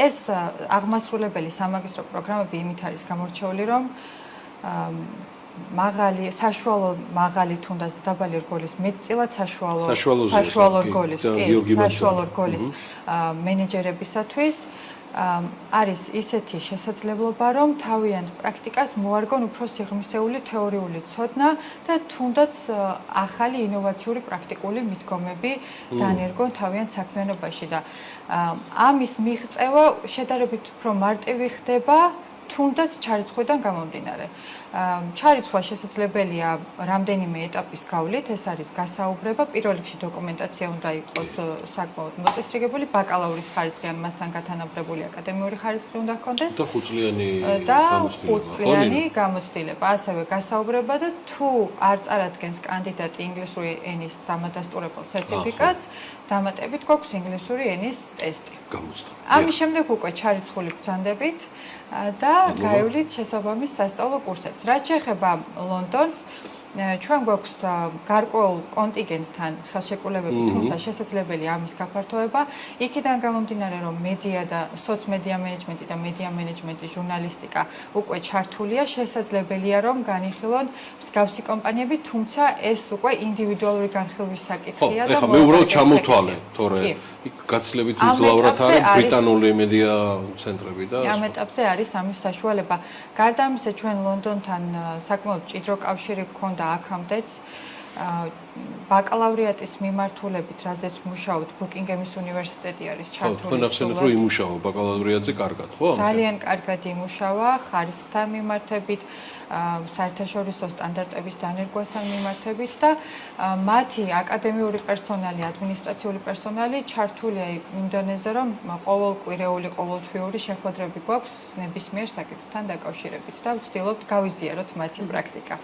ეს აღმასრულებელი სამაგისტრო პროგრამები იმით არის გამორჩეული, რომ საშუალო მაღალი თუნდაც დაბალი რგოლის მეტწილად საშუალო რგოლის მენეჯერებისათვის არის ისეთი შესაძლებლობა, რომ თავიანთ პრაქტიკას მოარგონ უფრო სიღრმისეული თეორიული ცოდნა და თუნდაც ახალი ინოვაციური პრაქტიკული მიდგომები დანერგონ თავიანთ საქმიანობაში და ამის მიღწევა შედარებით უფრო მარტივი ხდება თუნდაც ჩარიცხვიდან გამომდინარე. ჩარიცხვა შესაძლებელია რამდენიმე ეტაპის გავლით, ეს არის გასაუბრება, პირველ რიგში დოკუმენტაცია უნდა იყოს საკმაოდ მოწესრიგებული, ბაკალავრის ხარისხი ან მასთან გათანაბრებული აკადემიური ხარისხი უნდა ჰქონდეს და ხუთწლიანი გამოცდილება, ასევე გასაუბრება და თუ არ წარადგენს კანდიდატი ინგლისური ენის დამადასტურებელ სერტიფიკატს, დამატებით გვაქვს ინგლისური ენის ტესტი. ამის შემდეგ უკვე ჩარიცხული ბრძანდებით და გაივლით შესაბამის სასწავლო კურსებს. რაც შეეხება ლონდონს, ჩვენ გვაქვს გარკვეულ კონტინგენტთან ხელშეკრულებები, თუმცა შესაძლებელია ამის გაფართოება. იქიდან გამომდინარე, რომ მედია და სოცმედია მენეჯმენტი და მედია მენეჯმენტი, ჟურნალისტიკა უკვე ჩართულია, შესაძლებელია რომ განიხილონ მსგავსი კომპანიები, თუმცა ეს უკვე ინდივიდუალური განხილვის საკითხია და მე უბრალოდ ჩამოთვალე, თორე იქ გაცილებით უძლავრად არის ბრიტანული მედია ცენტრები და ამ ეტაპზე არის ამის საშუალება. გარდა ამისა, ჩვენ ლონდონთან საკმაოდ მჭიდრო კავშირი გქონდა აქამდეც ბაკალავრიატის მიმართულებით, რაზეც მუშაობთ, ბუკინგემის უნივერსიტეტი არის ჩართული. თქვენ ახსენეთ, რომ იმუშავა ბაკალავრიატზე კარგად, ხო? ძალიან კარგად იმუშავა, ხარისხთან მიმართებით, საერთაშორისო სტანდარტების დანერგვასთან მიმართებით და მათი აკადემიური პერსონალი, ადმინისტრაციული პერსონალი ჩართულია იმ დონეზე, რომ ყოველკვირეული, ყოველთვიური შეხვედრები გვაქვს ნებისმიერ საკითხთან დაკავშირებით და ვცდილობთ გავიზიაროთ მათი პრაქტიკა.